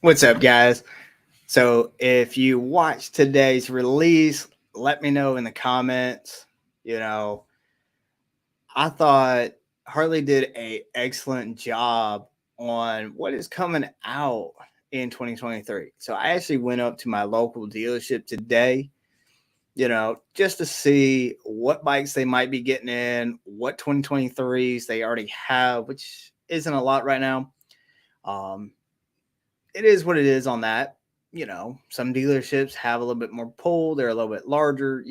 What's up, guys? So, if you watch today's release, let me know in the comments. You know, I thought Harley did a excellent job on what is coming out in 2023. So, I actually went up to my local dealership today, just to see what bikes they might be getting in, what 2023s they already have, which isn't a lot right now. Um, it is what it is on that. Some dealerships have a little bit more pull, they're a little bit larger,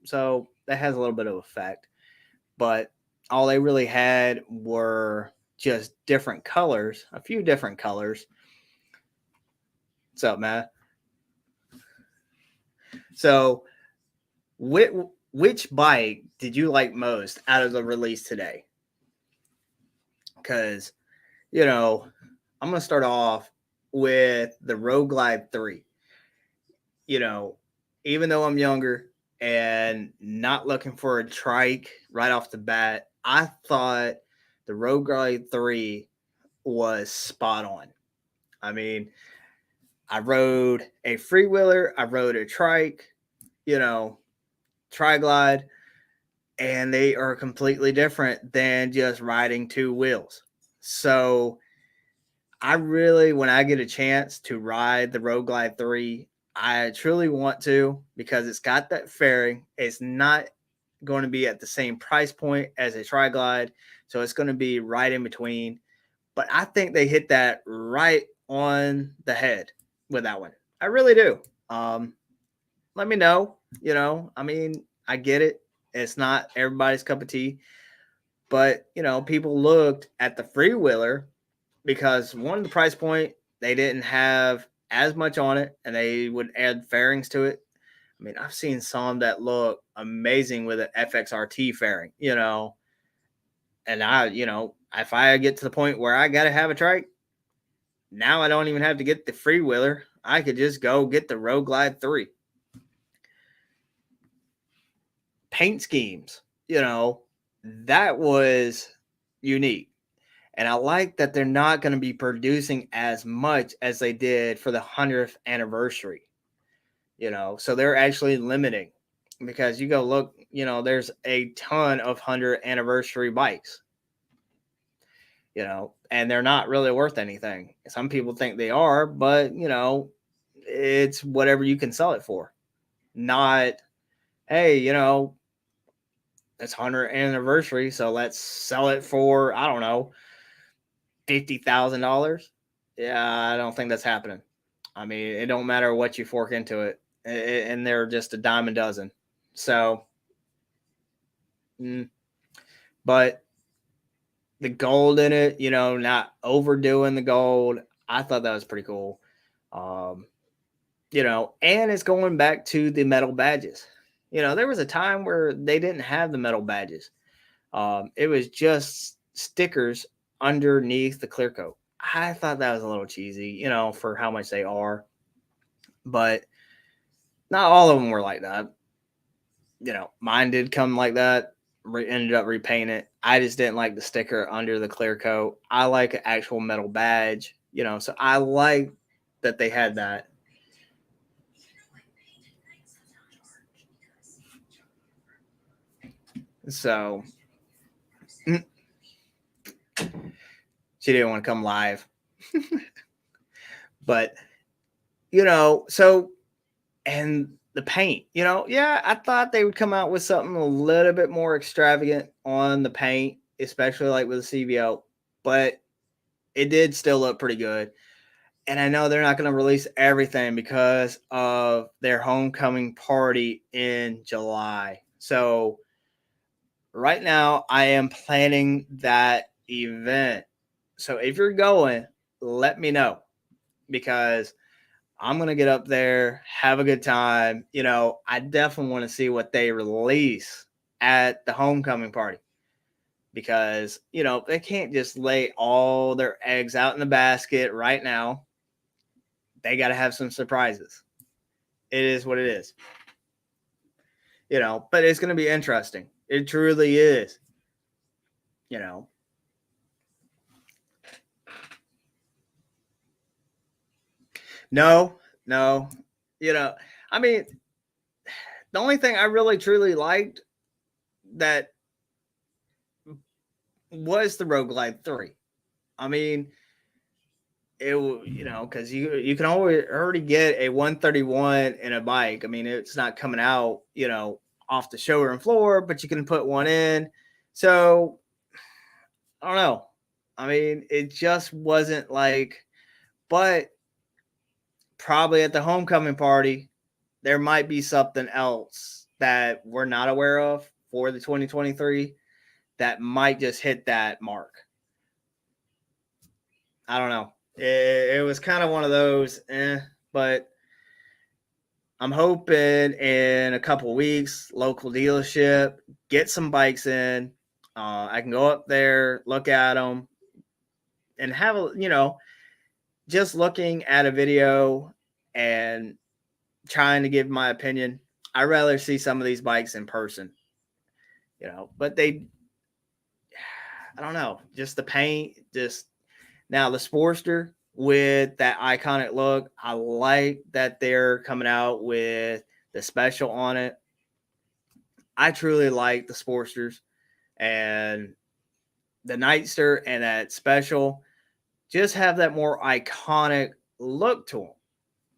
so that has a little bit of effect. But all they really had were just different colors, a few different colors. What's up, Matt? So, which, which bike did you like most out of the release today? Because, you know, I'm going to start off with the Road Glide 3. you know, Even though I'm younger and not looking for a trike right off the bat, I thought the Road Glide 3 was spot on. I mean, I rode a freewheeler, I rode a trike, you know, tri glide, and they are completely different than just riding two wheels. So I really, when I get a chance to ride the Road Glide 3, I truly want to because it's got that fairing. It's not going to be at the same price point as a Tri Glide, so it's going to be right in between. But I think they hit that right on the head with that one. I really do. Um, Let me know. I get it. It's not everybody's cup of tea, but people looked at the freewheeler because one, the price point, they didn't have as much on it and they would add fairings to it. I mean, I've seen some that look amazing with an FXRT fairing, and if I get to the point where I got to have a trike, now I don't even have to get the freewheeler. I could just go get the Road Glide 3. Paint schemes, that was unique. And I like that they're not going to be producing as much as they did for the 100th anniversary, so they're actually limiting because you go look, there's a ton of 100th anniversary bikes, and they're not really worth anything. Some people think they are, but, it's whatever you can sell it for. Not, hey, it's 100th anniversary, so let's sell it for, I don't know, $50,000. Yeah, I don't think that's happening. I mean, it don't matter what you fork into it, and they're just a dime a dozen. So, but the gold in it, not overdoing the gold. I thought that was pretty cool. Um, and it's going back to the metal badges. There was a time where they didn't have the metal badges. It was just stickers underneath the clear coat. I thought that was a little cheesy, for how much they are. But not all of them were like that. Mine did come like that. Ended up repainting it. I just didn't like the sticker under the clear coat. I like an actual metal badge, so I like that they had that. So she didn't want to come live. But, so, and the paint, yeah, I thought they would come out with something a little bit more extravagant on the paint, especially like with the CVO, but it did still look pretty good. And I know they're not going to release everything because of their homecoming party in July. So right now I am planning that event. So if you're going, let me know because I'm going to get up there, have a good time. I definitely want to see what they release at the homecoming party because, they can't just lay all their eggs out in the basket right now. They got to have some surprises. It is what it is. But it's going to be interesting. It truly is. You know, No, no. You know, I mean, the only thing I really truly liked that was the Road Glide 3. I mean, because you can already get a 131 in a bike. I mean, it's not coming out, off the showroom floor, but you can put one in. So I don't know. I mean, it just wasn't like, but probably at the homecoming party, there might be something else that we're not aware of for the 2023 that might just hit that mark. I don't know. It was kind of one of those, but I'm hoping in a couple weeks, local dealership, get some bikes in. I can go up there, look at them, and have just looking at a video and trying to give my opinion. I'd rather see some of these bikes in person, but I don't know, just the paint, just now the Sportster with that iconic look. I like that they're coming out with the special on it. I truly like the Sportsters and the Nightster and that special just have that more iconic look to them.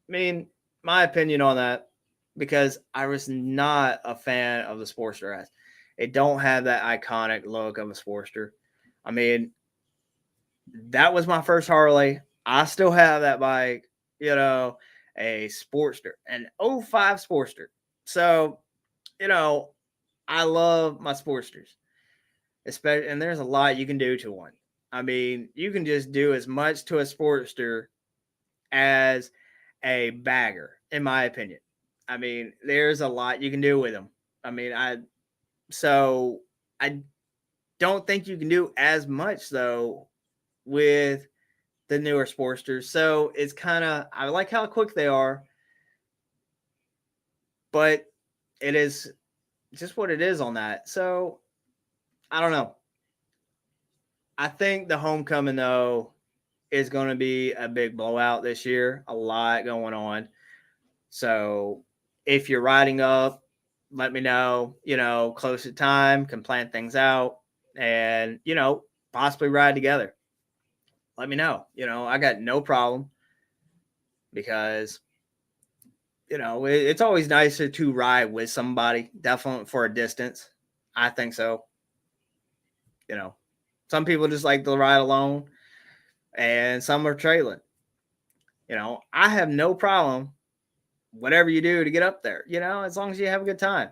I mean, my opinion on that, because I was not a fan of the Sportster S. It don't have that iconic look of a Sportster. I mean, that was my first Harley. I still have that bike, a Sportster, an '05 Sportster. So, I love my Sportsters. Especially, and there's a lot you can do to one. I mean, you can just do as much to a Sportster as a bagger, in my opinion. I mean, there's a lot you can do with them. I mean, I don't think you can do as much though with the newer Sportsters. So it's kind of, I like how quick they are, but it is just what it is on that. So I don't know. I think the homecoming though is going to be a big blowout this year. A lot going on. So if you're riding up, let me know, close to time, can plan things out and, possibly ride together. Let me know. I got no problem because, it's always nicer to ride with somebody, definitely for a distance. I think so. Some people just like to ride alone and some are trailing. I have no problem whatever you do to get up there, as long as you have a good time.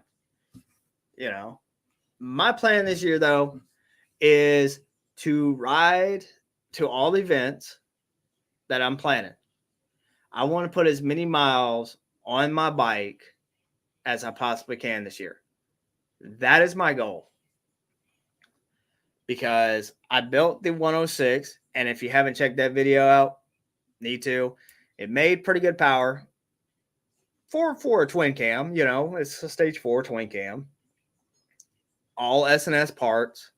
My plan this year though is to ride to all the events that I'm planning. I want to put as many miles on my bike as I possibly can this year. That is my goal. Because I built the 106, and if you haven't checked that video out, need to. It made pretty good power for a twin cam. It's a stage 4 twin cam, all S&S parts.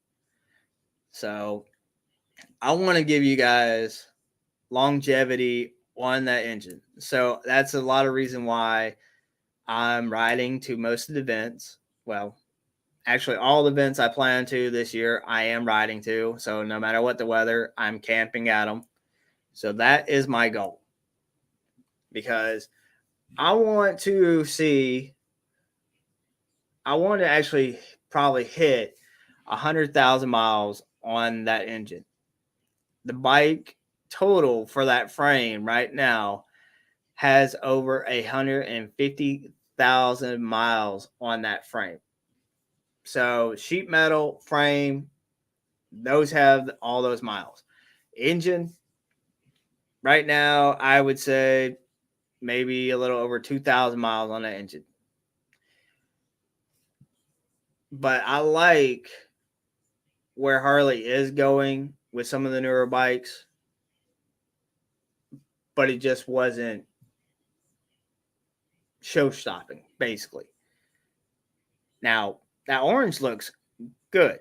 So I want to give you guys longevity on that engine. So that's a lot of reason why I'm riding to most of the events. Well, actually, all the events I plan to this year, I am riding to. So no matter what the weather, I'm camping at them. So that is my goal. Because I want to actually probably hit 100,000 miles on that engine. The bike total for that frame right now has over 150,000 miles on that frame. So sheet metal frame, those have all those miles. Engine, right now, I would say maybe a little over 2,000 miles on that engine. But I like where Harley is going with some of the newer bikes, but it just wasn't show stopping, basically. Now, that orange looks good.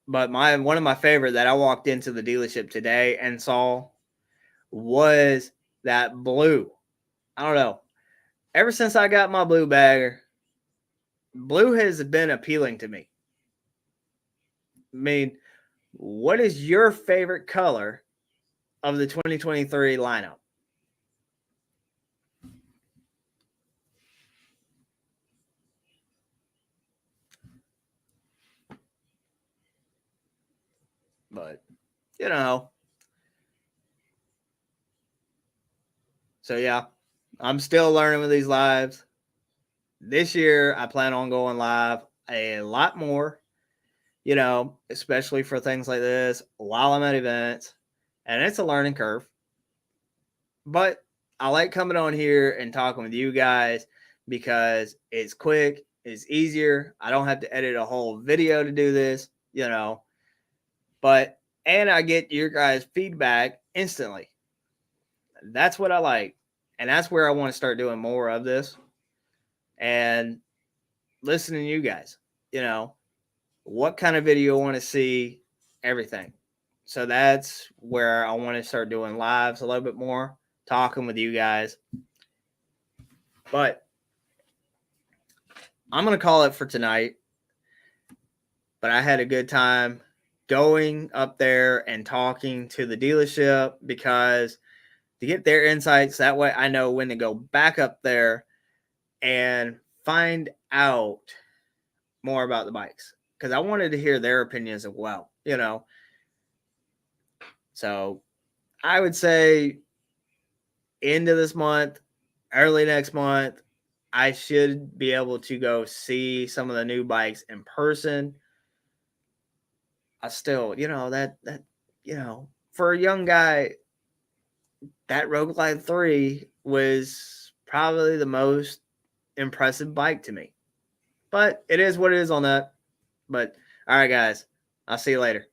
But one of my favorite that I walked into the dealership today and saw was that blue. I don't know. Ever since I got my blue bagger, blue has been appealing to me. I mean, what is your favorite color of the 2023 lineup? But, you know. So, yeah, I'm still learning with these lives. This year, I plan on going live a lot more, especially for things like this while I'm at events. And it's a learning curve. But I like coming on here and talking with you guys because it's quick, it's easier. I don't have to edit a whole video to do this, But and I get your guys' feedback instantly. That's what I like. And that's where I want to start doing more of this. And listening to you guys, what kind of video I want to see, everything. So that's where I want to start doing lives a little bit more, talking with you guys. But I'm going to call it for tonight. But I had a good time going up there and talking to the dealership because to get their insights, that way I know when to go back up there and find out more about the bikes. Because I wanted to hear their opinions as well, So I would say end of this month, early next month, I should be able to go see some of the new bikes in person. I still, that for a young guy, that Road Glide 3 was probably the most impressive bike to me. But it is what it is on that. But all right, guys, I'll see you later.